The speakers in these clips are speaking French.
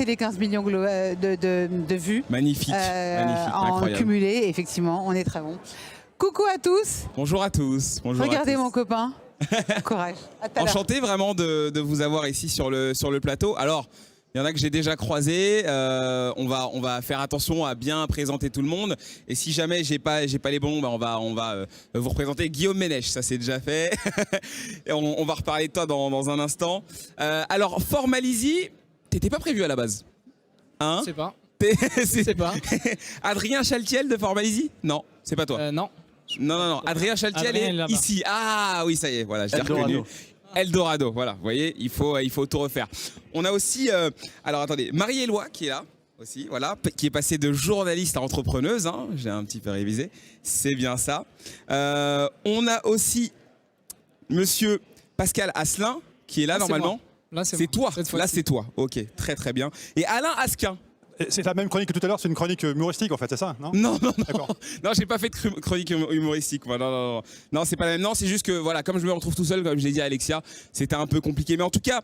dépassé les 15 millions de vues. Magnifique, magnifique, en incroyable. cumulé, effectivement, on est très bon. Coucou à tous. Bonjour à tous. Bonjour Regardez à tous. mon copain. Courage. À tout à l'heure. Enchanté vraiment de vous avoir ici sur le plateau. Alors, il y en a que j'ai déjà croisé. On va faire attention à bien présenter tout le monde. Et si jamais j'ai pas les bons, on va vous représenter Guillaume Ménech. Ça c'est déjà fait. Et on va reparler de toi dans un instant. Alors, Formalizy, t'étais pas prévu à la base, hein? Je sais pas. Je sais pas. Adrien Chaltiel de Formalizy? Non, c'est pas toi. Non. Non. Adrien Chaltiel Adrien est est là-bas. ici. Ah oui, ça y est, voilà, je l'ai reconnu. Eldorado, voilà, vous voyez, il faut tout refaire. On a aussi, alors attendez, Marie-Éloi qui est là aussi, voilà, qui est passée de journaliste à entrepreneuse, hein, j'ai un petit peu révisé, c'est bien ça. On a aussi Monsieur Pascal Asselin qui est là normalement. Là, C'est toi, là c'est toi, ok, très très bien. Et Alain Asquin. C'est la même chronique que tout à l'heure, c'est une chronique humoristique en fait, c'est ça, non? Non, j'ai pas fait de chronique humoristique, moi. Non, c'est pas la même. Non, c'est juste que voilà, comme je me retrouve tout seul, comme je l'ai dit à Alexia, c'était un peu compliqué. Mais en tout cas,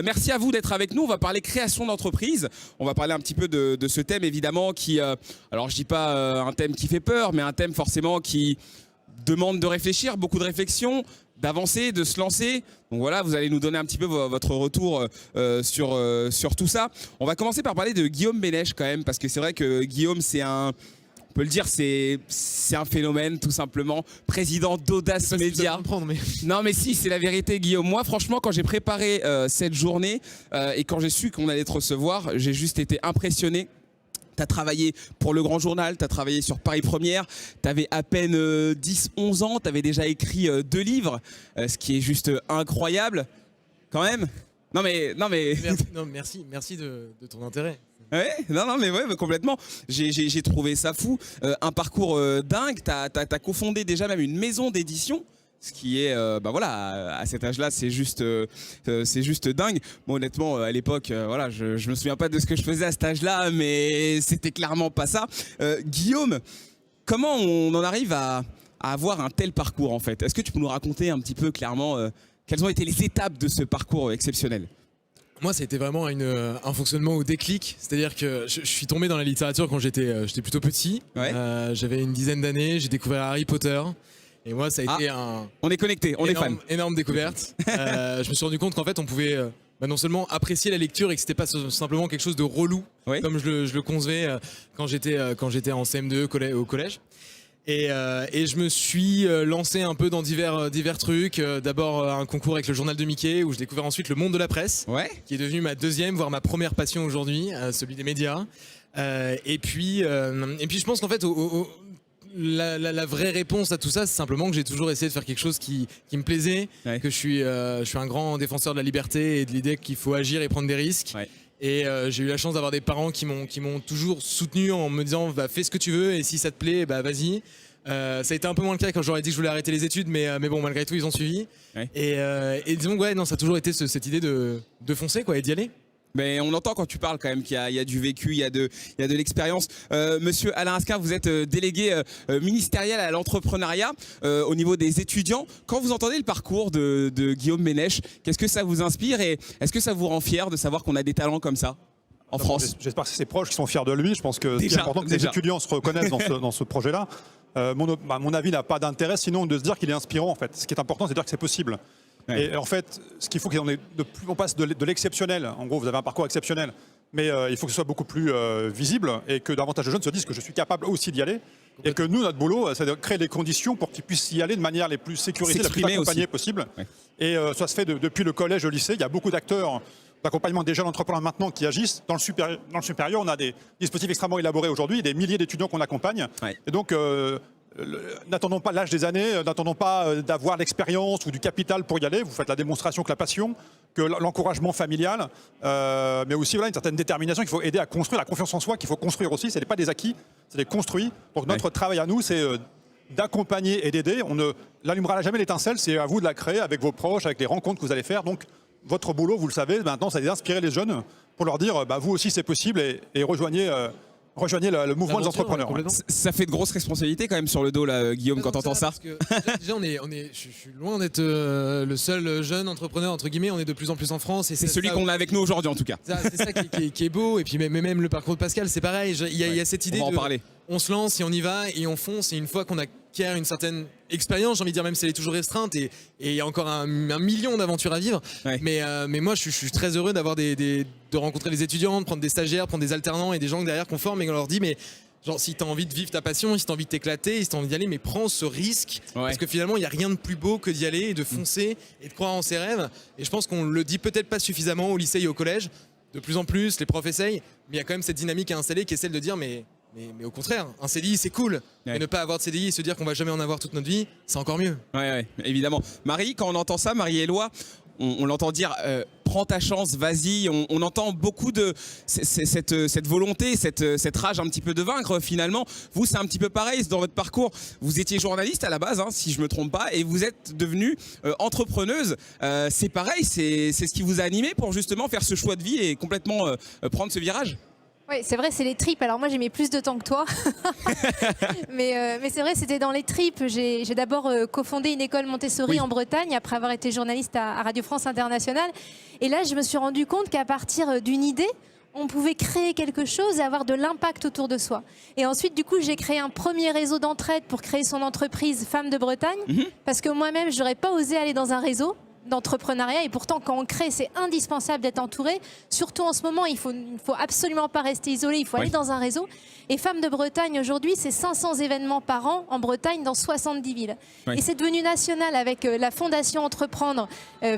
merci à vous d'être avec nous. On va parler création d'entreprise. On va parler un petit peu de ce thème évidemment qui, alors je dis pas un thème qui fait peur, mais un thème forcément qui demande de réfléchir, beaucoup de réflexion, d'avancer, de se lancer. Donc voilà, vous allez nous donner un petit peu votre retour sur tout ça. On va commencer par parler de Guillaume Ménech quand même, parce que c'est vrai que Guillaume, c'est un... On peut le dire, c'est un phénomène tout simplement. Président d'Audace Média. Non mais si, c'est la vérité Guillaume. Moi franchement, quand j'ai préparé cette journée et quand j'ai su qu'on allait te recevoir, j'ai juste été impressionné. Tu as travaillé pour Le Grand Journal, tu as travaillé sur Paris Première, tu avais à peine 10-11 ans, tu avais déjà écrit 2 livres, ce qui est juste incroyable, quand même. Non mais... Merci de ton intérêt. Ouais, non, mais ouais, complètement. J'ai trouvé ça fou. Un parcours dingue, tu as cofondé déjà même une maison d'édition. Ce qui est, voilà, à cet âge-là, c'est juste dingue. Bon, honnêtement, à l'époque, voilà, je me souviens pas de ce que je faisais à cet âge-là, mais c'était clairement pas ça. Guillaume, comment on en arrive à avoir un tel parcours en fait? Est-ce que tu peux nous raconter un petit peu clairement quelles ont été les étapes de ce parcours exceptionnel? Moi, ça a été vraiment un fonctionnement au déclic. C'est-à-dire que je suis tombé dans la littérature quand j'étais plutôt petit. Ouais. J'avais une dizaine d'années, j'ai découvert Harry Potter. Et moi, ça a été On est connecté, on est fan. Énorme découverte. Je me suis rendu compte qu'en fait, on pouvait non seulement apprécier la lecture et que c'était pas simplement quelque chose de relou, comme je le concevais quand j'étais en CM2 au collège. Et je me suis lancé un peu dans divers trucs. D'abord un concours avec le journal de Mickey où je découvert ensuite le monde de la presse, qui est devenu ma deuxième, voire ma première passion aujourd'hui, celui des médias. Et puis je pense qu'en fait, la vraie réponse à tout ça, c'est simplement que j'ai toujours essayé de faire quelque chose qui me plaisait, que je suis un grand défenseur de la liberté et de l'idée qu'il faut agir et prendre des risques. Et j'ai eu la chance d'avoir des parents qui m'ont toujours soutenu en me disant fais ce que tu veux et si ça te plaît, vas-y. Ça a été un peu moins le cas quand j'aurais dit que je voulais arrêter les études, mais bon, malgré tout, ils ont suivi. Et disons que ça a toujours été cette idée de foncer et d'y aller. Mais on entend quand tu parles quand même qu'il y a du vécu, il y a de l'expérience. Monsieur Alain Asquin, vous êtes délégué ministériel à l'entrepreneuriat au niveau des étudiants. Quand vous entendez le parcours de Guillaume Ménech, qu'est-ce que ça vous inspire et est-ce que ça vous rend fier de savoir qu'on a des talents comme ça en France? J'espère que c'est ses proches qui sont fiers de lui. Je pense que c'est important que les étudiants se reconnaissent dans ce projet-là. Mon avis n'a pas d'intérêt sinon de se dire qu'il est inspirant en fait. Ce qui est important, c'est de dire que c'est possible. Et en fait, ce qu'il faut on passe de l'exceptionnel. En gros, vous avez un parcours exceptionnel, mais il faut que ce soit beaucoup plus visible et que davantage de jeunes se disent que je suis capable aussi d'y aller. Et que nous, notre boulot, c'est de créer les conditions pour qu'ils puissent y aller de manière les plus sécurisée, la plus accompagnée possible. Et ça se fait depuis le collège au lycée. Il y a beaucoup d'acteurs d'accompagnement des jeunes entrepreneurs maintenant qui agissent. Dans le supérieur, on a des dispositifs extrêmement élaborés aujourd'hui, des milliers d'étudiants qu'on accompagne. Et donc, n'attendons pas l'âge des années, n'attendons pas d'avoir l'expérience ou du capital pour y aller. Vous faites la démonstration que la passion, que l'encouragement familial, mais aussi une certaine détermination qu'il faut aider à construire, la confiance en soi qu'il faut construire aussi. Ce n'est pas des acquis, c'est des construits. Donc notre travail à nous, c'est d'accompagner et d'aider. On ne l'allumera jamais l'étincelle, c'est à vous de la créer avec vos proches, avec les rencontres que vous allez faire. Donc votre boulot, vous le savez, maintenant, c'est d'inspirer les jeunes pour leur dire vous aussi c'est possible et rejoignez Rejoignez le mouvement des entrepreneurs. Ça fait de grosses responsabilités quand même sur le dos, là, Guillaume, quand t'entends ça. Parce que, déjà, je suis loin d'être le seul jeune entrepreneur, entre guillemets. On est de plus en plus en France. C'est celui qu'on a avec nous aujourd'hui, en tout cas. C'est ça qui est beau. Et puis même le parcours de Pascal, c'est pareil. Il y a cette idée on va en parler. On se lance et on y va et on fonce. Et une fois qu'on acquiert une certaine expérience, j'ai envie de dire, même si elle est toujours restreinte, et il y a encore un million d'aventures à vivre. Ouais. Mais moi, je suis très heureux d'avoir de rencontrer les étudiants, de prendre des stagiaires, prendre des alternants et des gens derrière qu'on forme et qu'on leur dit, mais genre, si tu as envie de vivre ta passion, si tu as envie de t'éclater, si tu as envie d'y aller, mais prends ce risque. Ouais. Parce que finalement, il n'y a rien de plus beau que d'y aller et de foncer et de croire en ses rêves. Et je pense qu'on le dit peut-être pas suffisamment au lycée et au collège. De plus en plus, les profs essayent, mais il y a quand même cette dynamique à installer qui est celle de dire, mais au contraire, un CDI c'est cool, ouais. Et ne pas avoir de CDI et se dire qu'on va jamais en avoir toute notre vie, c'est encore mieux. Ouais, évidemment. Marie, quand on entend ça, Marie-Éloi, on l'entend dire prends ta chance, vas-y. On entend beaucoup de cette volonté, cette rage un petit peu de vaincre finalement. Vous, c'est un petit peu pareil dans votre parcours. Vous étiez journaliste à la base, hein, si je me trompe pas, et vous êtes devenue entrepreneuse. C'est pareil, c'est ce qui vous a animé pour justement faire ce choix de vie et complètement prendre ce virage. Oui, c'est vrai, c'est les tripes. Alors moi, j'ai mis plus de temps que toi. mais c'est vrai, c'était dans les tripes. J'ai d'abord cofondé une école Montessori en Bretagne, après avoir été journaliste à Radio France Internationale. Et là, je me suis rendu compte qu'à partir d'une idée, on pouvait créer quelque chose et avoir de l'impact autour de soi. Et ensuite, du coup, j'ai créé un premier réseau d'entraide pour créer son entreprise Femmes de Bretagne. Parce que moi-même, je n'aurais pas osé aller dans un réseau d'entrepreneuriat, et pourtant quand on crée, c'est indispensable d'être entouré, surtout en ce moment. Il faut absolument pas rester isolé, il faut aller dans un réseau. Et Femmes de Bretagne aujourd'hui, c'est 500 événements par an en Bretagne dans 70 villes. Et c'est devenu national avec la fondation Entreprendre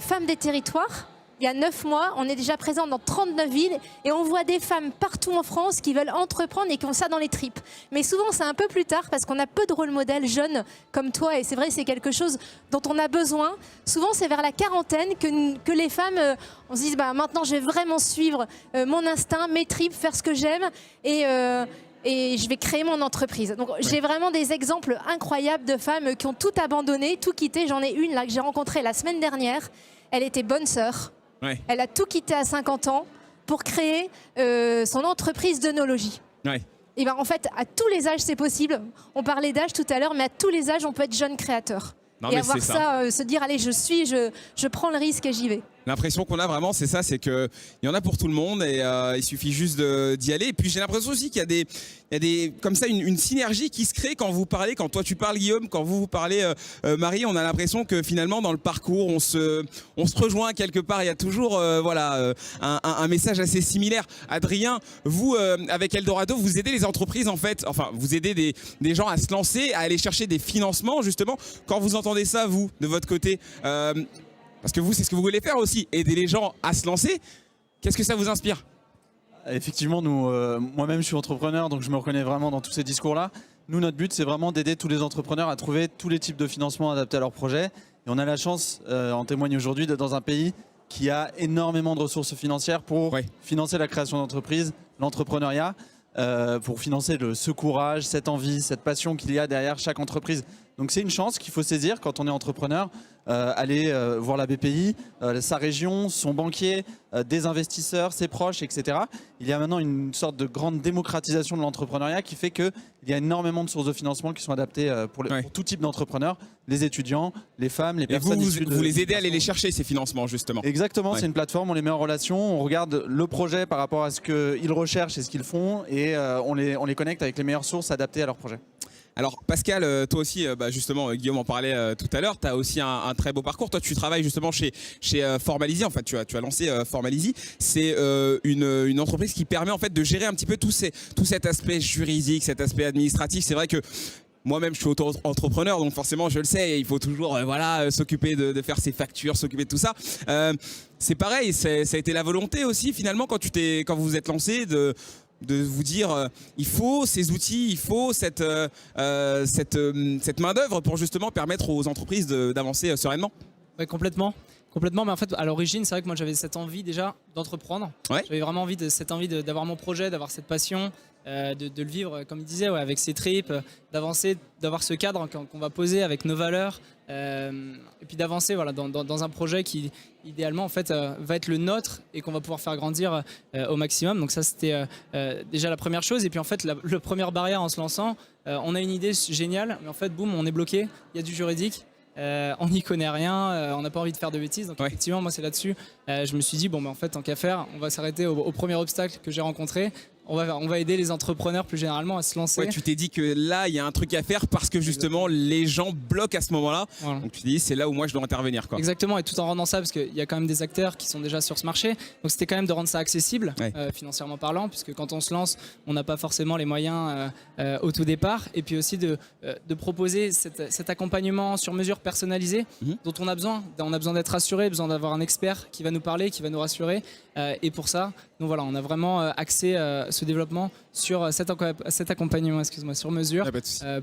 Femmes des Territoires. Il y a 9 mois, on est déjà présent dans 39 villes et on voit des femmes partout en France qui veulent entreprendre et qui ont ça dans les tripes. Mais souvent, c'est un peu plus tard parce qu'on a peu de rôle modèles jeunes comme toi, et c'est vrai, c'est quelque chose dont on a besoin. Souvent, c'est vers la quarantaine que les femmes, on se dit, bah, maintenant, je vais vraiment suivre mon instinct, mes tripes, faire ce que j'aime et je vais créer mon entreprise. Donc j'ai vraiment des exemples incroyables de femmes qui ont tout abandonné, tout quitté. J'en ai une là que j'ai rencontrée la semaine dernière. Elle était bonne sœur. Ouais. Elle a tout quitté à 50 ans pour créer son entreprise d'œnologie. Ouais. Et ben en fait, à tous les âges, c'est possible. On parlait d'âge tout à l'heure, mais à tous les âges, on peut être jeune créateur. Non, et avoir ça, se dire, allez, je prends le risque et j'y vais. L'impression qu'on a vraiment, c'est ça, c'est qu'il y en a pour tout le monde et il suffit juste d'y aller. Et puis j'ai l'impression aussi qu'il y a des comme ça une synergie qui se crée quand vous parlez, quand toi tu parles Guillaume, quand vous parlez Marie. On a l'impression que finalement dans le parcours on se rejoint quelque part. Il y a toujours un message assez similaire. Adrien, vous avec Eldorado, vous aidez les entreprises en fait, enfin vous aidez des gens à se lancer, à aller chercher des financements justement. Quand vous entendez ça, vous de votre côté, parce que vous, c'est ce que vous voulez faire aussi, aider les gens à se lancer. Qu'est-ce que ça vous inspire ? Effectivement, moi-même, je suis entrepreneur, donc je me reconnais vraiment dans tous ces discours-là. Nous, notre but, c'est vraiment d'aider tous les entrepreneurs à trouver tous les types de financements adaptés à leurs projets. Et on a la chance, en témoigne aujourd'hui, d'être dans un pays qui a énormément de ressources financières pour financer la création d'entreprises, l'entrepreneuriat, pour financer ce courage, cette envie, cette passion qu'il y a derrière chaque entreprise. Donc c'est une chance qu'il faut saisir quand on est entrepreneur, aller voir la BPI, sa région, son banquier, des investisseurs, ses proches, etc. Il y a maintenant une sorte de grande démocratisation de l'entrepreneuriat qui fait qu'il y a énormément de sources de financement qui sont adaptées pour tout type d'entrepreneurs, les étudiants, les femmes, les personnes issues de... Vous les aidez à aller les chercher, ces financements, justement. Exactement, c'est une plateforme, on les met en relation, on regarde le projet par rapport à ce qu'ils recherchent et ce qu'ils font, et on les connecte avec les meilleures sources adaptées à leur projet. Alors Pascal, toi aussi, justement, Guillaume en parlait tout à l'heure, tu as aussi un très beau parcours. Toi, tu travailles justement chez Formalizy. En fait, tu as lancé Formalizy. C'est une entreprise qui permet en fait de gérer un petit peu tout cet aspect juridique, cet aspect administratif. C'est vrai que moi-même, je suis auto-entrepreneur, donc forcément, je le sais, il faut toujours s'occuper de faire ses factures, s'occuper de tout ça. C'est pareil, ça a été la volonté aussi, finalement, quand vous vous êtes lancé, de vous dire il faut ces outils, il faut cette main d'œuvre pour justement permettre aux entreprises d'avancer sereinement. Oui, complètement. Complètement, mais en fait, à l'origine, c'est vrai que moi j'avais cette envie déjà d'entreprendre. Ouais. J'avais vraiment cette envie d'avoir mon projet, d'avoir cette passion, de le vivre, comme il disait, ouais, avec ses tripes, d'avancer, d'avoir ce cadre qu'on va poser avec nos valeurs, et puis d'avancer voilà, dans un projet qui, idéalement, en fait, va être le nôtre et qu'on va pouvoir faire grandir au maximum. Donc ça, c'était déjà la première chose. Et puis en fait, la première barrière en se lançant, on a une idée géniale, mais en fait, boum, on est bloqué, il y a du juridique. On n'y connaît rien, on n'a pas envie de faire de bêtises. Donc effectivement, moi c'est là-dessus. Je me suis dit, bon, en fait, tant qu'à faire, on va s'arrêter au premier obstacle que j'ai rencontré. On va aider les entrepreneurs plus généralement à se lancer. Ouais, tu t'es dit que là, il y a un truc à faire parce que justement, les gens bloquent à ce moment-là. Voilà. Donc tu te dis, c'est là où moi je dois intervenir, quoi. Exactement, et tout en rendant ça, parce qu'il y a quand même des acteurs qui sont déjà sur ce marché. Donc c'était quand même de rendre ça accessible, financièrement parlant, puisque quand on se lance, on n'a pas forcément les moyens au tout départ. Et puis aussi de proposer cet accompagnement sur mesure personnalisé dont on a besoin. On a besoin d'être rassuré, besoin d'avoir un expert qui va nous parler, qui va nous rassurer. Et pour ça, donc voilà, on a vraiment axé ce développement sur cet accompagnement, sur mesure,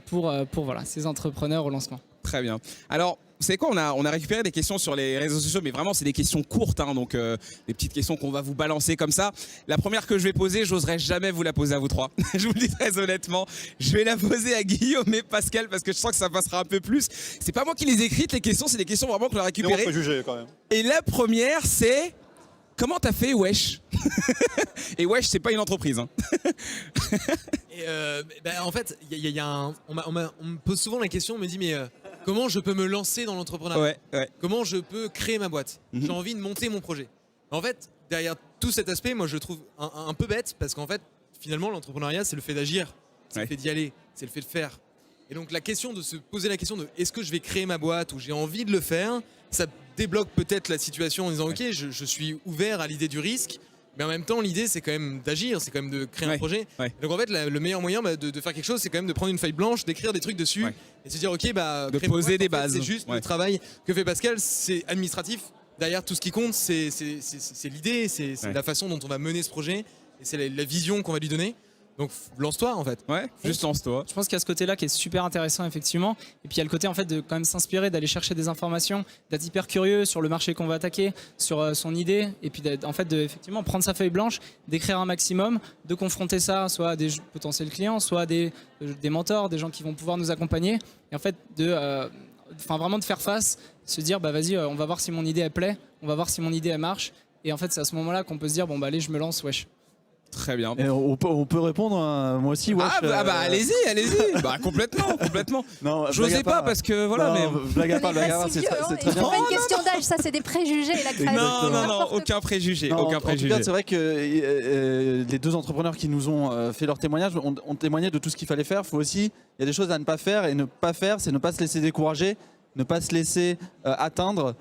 pour voilà, ces entrepreneurs au lancement. Très bien. Alors, vous savez quoi, on a récupéré des questions sur les réseaux sociaux, mais vraiment c'est des questions courtes, hein, donc des petites questions qu'on va vous balancer comme ça. La première que je vais poser, j'oserais jamais vous la poser à vous trois. Je vous le dis très honnêtement. Je vais la poser à Guillaume et Pascal parce que je sens que ça passera un peu plus. C'est pas moi qui les ai écrites, les questions, c'est des questions vraiment qu'on a récupérées. On peut juger quand même. Et la première, c'est... Comment t'as fait Wesh? Et Wesh, c'est pas une entreprise. Hein. Et en fait, on me pose souvent la question, on me dit mais comment je peux me lancer dans l'entrepreneuriat? Comment je peux créer ma boîte? J'ai envie de monter mon projet. En fait, derrière tout cet aspect, moi je le trouve un peu bête parce qu'en fait, finalement, l'entrepreneuriat, c'est le fait d'agir, c'est le fait d'y aller, c'est le fait de faire. Et donc la question de se poser la question de est-ce que je vais créer ma boîte ou j'ai envie de le faire, ça débloque peut-être la situation en disant ok, je suis ouvert à l'idée du risque, mais en même temps l'idée c'est quand même d'agir, c'est quand même de créer un projet. Donc en fait le meilleur moyen de faire quelque chose, c'est quand même de prendre une feuille blanche, d'écrire des trucs dessus et se dire ok, de poser des bases. C'est juste le travail que fait Pascal, c'est administratif. Derrière tout ce qui compte, c'est l'idée, c'est la façon dont on va mener ce projet et c'est la vision qu'on va lui donner. Donc lance-toi en fait. Ouais, juste lance-toi. Je pense qu'il y a ce côté-là qui est super intéressant effectivement. Et puis il y a le côté en fait de quand même s'inspirer, d'aller chercher des informations, d'être hyper curieux sur le marché qu'on va attaquer, sur son idée, et puis en fait de effectivement prendre sa feuille blanche, d'écrire un maximum, de confronter ça soit à des potentiels clients, soit à des mentors, des gens qui vont pouvoir nous accompagner, et en fait vraiment de faire face, se dire bah vas-y, on va voir si mon idée elle plaît, on va voir si mon idée elle marche, et en fait c'est à ce moment-là qu'on peut se dire bon bah allez je me lance, wesh. Très bien. Et on peut répondre, moi aussi. Wesh, allez-y. Bah complètement. Non, j'osais pas parce que voilà. Non, mais blague à part, c'est très bien. C'est pas une question d'âge, ça c'est des préjugés. Non, aucun préjugé. En tout cas, c'est vrai que les deux entrepreneurs qui nous ont fait leur témoignage ont témoigné de tout ce qu'il fallait faire. Il y a des choses à ne pas faire, et ne pas faire, c'est ne pas se laisser décourager. Ne pas se laisser atteindre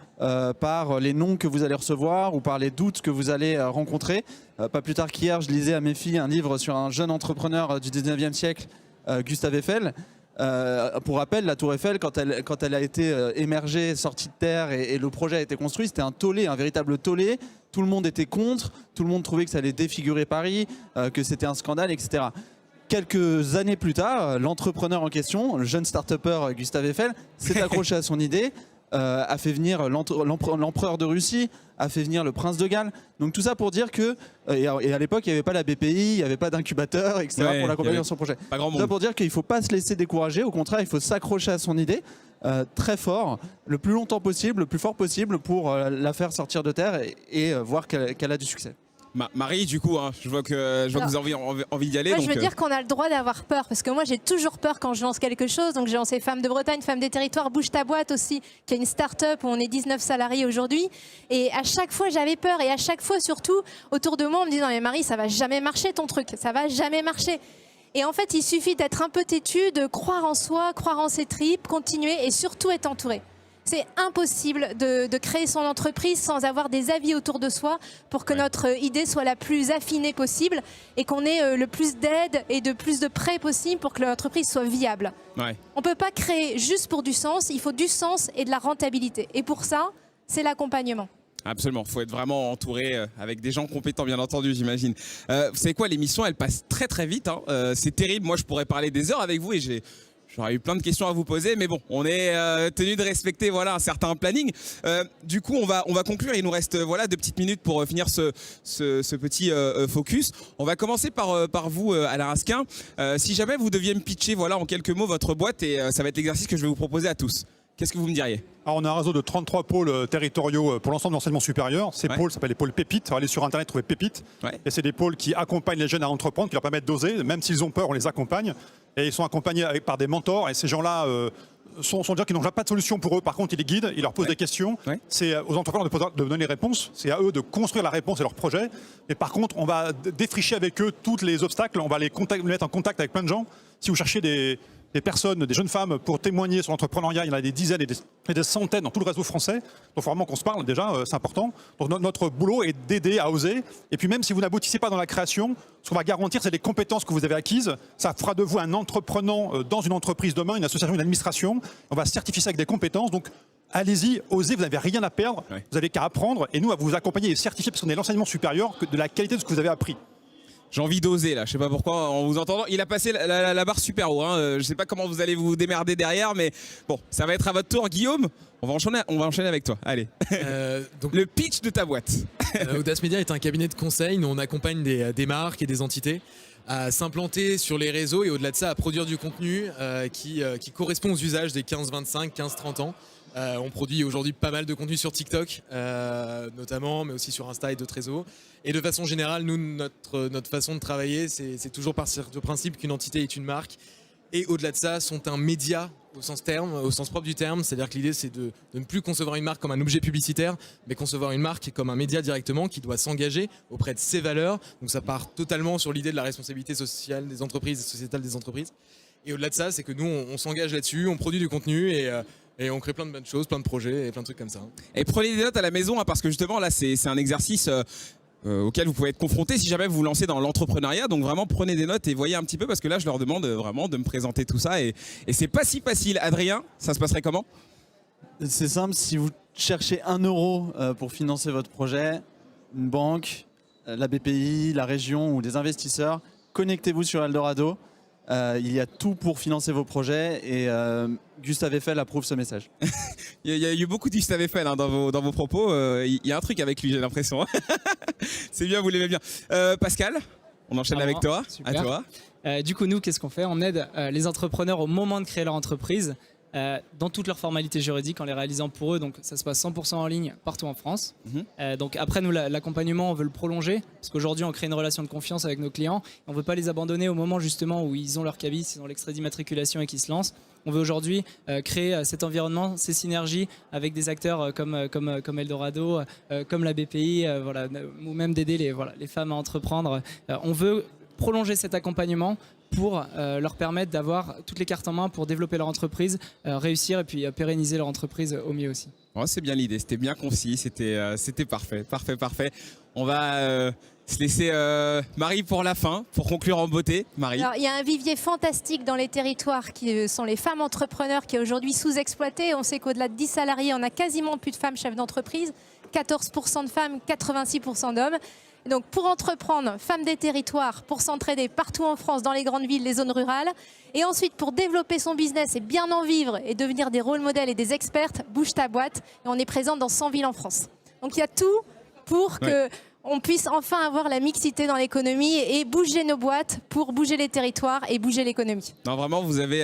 par les noms que vous allez recevoir ou par les doutes que vous allez rencontrer. Pas plus tard qu'hier, je lisais à mes filles un livre sur un jeune entrepreneur du 19e siècle, Gustave Eiffel. Pour rappel, la tour Eiffel, quand elle a été émergée, sortie de terre et le projet a été construit, c'était un tollé, un véritable tollé. Tout le monde était contre, tout le monde trouvait que ça allait défigurer Paris, que c'était un scandale, etc. Quelques années plus tard, l'entrepreneur en question, le jeune start-upper Gustave Eiffel, s'est accroché à son idée, a fait venir l'empereur de Russie, a fait venir le prince de Galles. Donc tout ça pour dire que, et à l'époque il n'y avait pas la BPI, il n'y avait pas d'incubateur, etc. pour l'accompagner dans son projet. Tout ça pour dire qu'il ne faut pas se laisser décourager, au contraire il faut s'accrocher à son idée très fort, le plus longtemps possible, le plus fort possible pour la faire sortir de terre et voir qu'elle a du succès. Marie, du coup, hein, je vois que vous avez envie d'y aller. Moi, je veux dire qu'on a le droit d'avoir peur, parce que moi, j'ai toujours peur quand je lance quelque chose. Donc, j'ai lancé Femmes de Bretagne, Femmes des Territoires, Bouge ta boîte aussi, qui est une start-up où on est 19 salariés aujourd'hui. Et à chaque fois, j'avais peur. Et à chaque fois, surtout, autour de moi, on me dit non, mais Marie, ça va jamais marcher ton truc, ça va jamais marcher. Et en fait, il suffit d'être un peu têtu, de croire en soi, croire en ses tripes, continuer et surtout être entouré. C'est impossible de créer son entreprise sans avoir des avis autour de soi pour que notre idée soit la plus affinée possible et qu'on ait le plus d'aide et de plus de prêts possible pour que l'entreprise soit viable. Ouais. On ne peut pas créer juste pour du sens, il faut du sens et de la rentabilité. Et pour ça, c'est l'accompagnement. Absolument, il faut être vraiment entouré avec des gens compétents, bien entendu, j'imagine. Vous savez quoi, l'émission, elle passe très très vite. Hein. C'est terrible, moi je pourrais parler des heures avec vous et J'aurais eu plein de questions à vous poser, mais bon, on est tenu de respecter voilà un certain planning. Du coup, on va conclure. Il nous reste voilà 2 petites minutes pour finir ce petit focus. On va commencer par vous, Alain Raskin. Si jamais vous deviez me pitcher voilà en quelques mots votre boîte, et ça va être l'exercice que je vais vous proposer à tous. Qu'est-ce que vous me diriez? Alors, on a un réseau de 33 pôles territoriaux pour l'ensemble de l'enseignement supérieur. Ces pôles s'appellent les pôles pépites. Allez sur Internet, trouver pépites. Et c'est des pôles qui accompagnent les jeunes à entreprendre, qui leur permettent d'oser. Même s'ils ont peur, on les accompagne. Et ils sont accompagnés par des mentors. Et ces gens-là sont des gens qui n'ont pas de solution pour eux. Par contre, ils les guident, ils leur posent des questions. C'est aux entrepreneurs de donner les réponses. C'est à eux de construire la réponse et leur projet. Et par contre, on va défricher avec eux tous les obstacles. On va les mettre en contact avec plein de gens. Si vous cherchez des personnes, des jeunes femmes pour témoigner sur l'entrepreneuriat, il y en a des dizaines et des centaines dans tout le réseau français. Donc il faut vraiment qu'on se parle déjà, c'est important. Donc notre boulot est d'aider à oser. Et puis même si vous n'aboutissez pas dans la création, ce qu'on va garantir, c'est les compétences que vous avez acquises. Ça fera de vous un entreprenant dans une entreprise demain, une association, une administration. On va certifier ça avec des compétences. Donc allez-y, osez, vous n'avez rien à perdre. Vous n'avez qu'à apprendre. Et nous, on va vous accompagner et certifier, parce qu'on est l'enseignement supérieur, de la qualité de ce que vous avez appris. J'ai envie d'oser là, je sais pas pourquoi, en vous entendant. Il a passé la barre super haut, hein. Je sais pas comment vous allez vous démerder derrière, mais bon, ça va être à votre tour. Guillaume, on va enchaîner avec toi. Allez, donc le pitch de ta boîte. Audace Media est un cabinet de conseil. Nous, on accompagne des marques et des entités à s'implanter sur les réseaux et au-delà de ça, à produire du contenu qui correspond aux usages des 15-25, 15-30 ans. On produit aujourd'hui pas mal de contenu sur TikTok, notamment, mais aussi sur Insta et d'autres réseaux. Et de façon générale, nous, notre façon de travailler, c'est toujours partir du principe qu'une entité est une marque. Et au-delà de ça, sont un média au sens propre du terme. C'est-à-dire que l'idée, c'est de ne plus concevoir une marque comme un objet publicitaire, mais concevoir une marque comme un média directement qui doit s'engager auprès de ses valeurs. Donc ça part totalement sur l'idée de la responsabilité sociale des entreprises et sociétale des entreprises. Et au-delà de ça, c'est que nous, on s'engage là-dessus, on produit du contenu et on crée plein de bonnes choses, plein de projets et plein de trucs comme ça. Et prenez des notes à la maison, hein, parce que justement là c'est un exercice auquel vous pouvez être confronté si jamais vous vous lancez dans l'entrepreneuriat. Donc vraiment prenez des notes et voyez un petit peu, parce que là je leur demande vraiment de me présenter tout ça et c'est pas si facile. Adrien, ça se passerait comment? C'est simple, si vous cherchez 1 euro pour financer votre projet, une banque, la BPI, la région ou des investisseurs, connectez-vous sur Eldorado. Il y a tout pour financer vos projets et Gustave Eiffel approuve ce message. Il y a eu beaucoup de Gustave Eiffel hein, dans vos propos. Il y a un truc avec lui, j'ai l'impression. C'est bien, vous l'aimez bien. Pascal, on enchaîne avec toi. Super. À toi. Du coup, nous, qu'est-ce qu'on fait? On aide les entrepreneurs au moment de créer leur entreprise, dans toutes leurs formalités juridiques, en les réalisant pour eux. Donc ça se passe 100% en ligne partout en France. Donc après, nous, l'accompagnement, on veut le prolonger, parce qu'aujourd'hui, on crée une relation de confiance avec nos clients. On ne veut pas les abandonner au moment justement où ils ont leur cabis, ils ont l'extrait d'immatriculation et qu'ils se lancent. On veut aujourd'hui créer cet environnement, ces synergies avec des acteurs comme Eldorado, comme la BPI, voilà, ou même d'aider les femmes à entreprendre. On veut prolonger cet accompagnement pour leur permettre d'avoir toutes les cartes en main pour développer leur entreprise, réussir et puis pérenniser leur entreprise au mieux aussi. Oh, c'est bien l'idée, c'était bien concis, c'était parfait. On va se laisser Marie pour la fin, pour conclure en beauté. Marie. Alors, il y a un vivier fantastique dans les territoires qui sont les femmes entrepreneurs qui est aujourd'hui sous-exploité. On sait qu'au-delà de 10 salariés, on a quasiment plus de femmes chefs d'entreprise, 14% de femmes, 86% d'hommes. Donc pour entreprendre, femmes des territoires, pour s'entraider partout en France, dans les grandes villes, les zones rurales. Et ensuite pour développer son business et bien en vivre et devenir des rôles modèles et des expertes, bouge ta boîte. Et on est présente dans 100 villes en France. Donc il y a tout pour que on puisse enfin avoir la mixité dans l'économie et bouger nos boîtes pour bouger les territoires et bouger l'économie. Non, vraiment, vous avez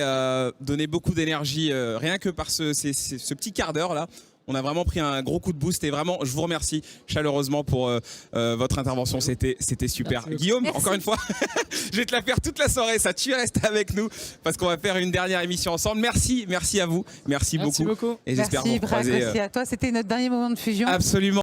donné beaucoup d'énergie rien que par ce petit quart d'heure là. On a vraiment pris un gros coup de boost et vraiment, je vous remercie chaleureusement pour votre intervention. C'était super. Merci. Guillaume, merci. Encore une fois, je vais te la faire toute la soirée. Ça, tu restes avec nous parce qu'on va faire une dernière émission ensemble. Merci à vous. Merci beaucoup. Et j'espère vous recroiser. Merci à toi. C'était notre dernier moment de fusion. Absolument.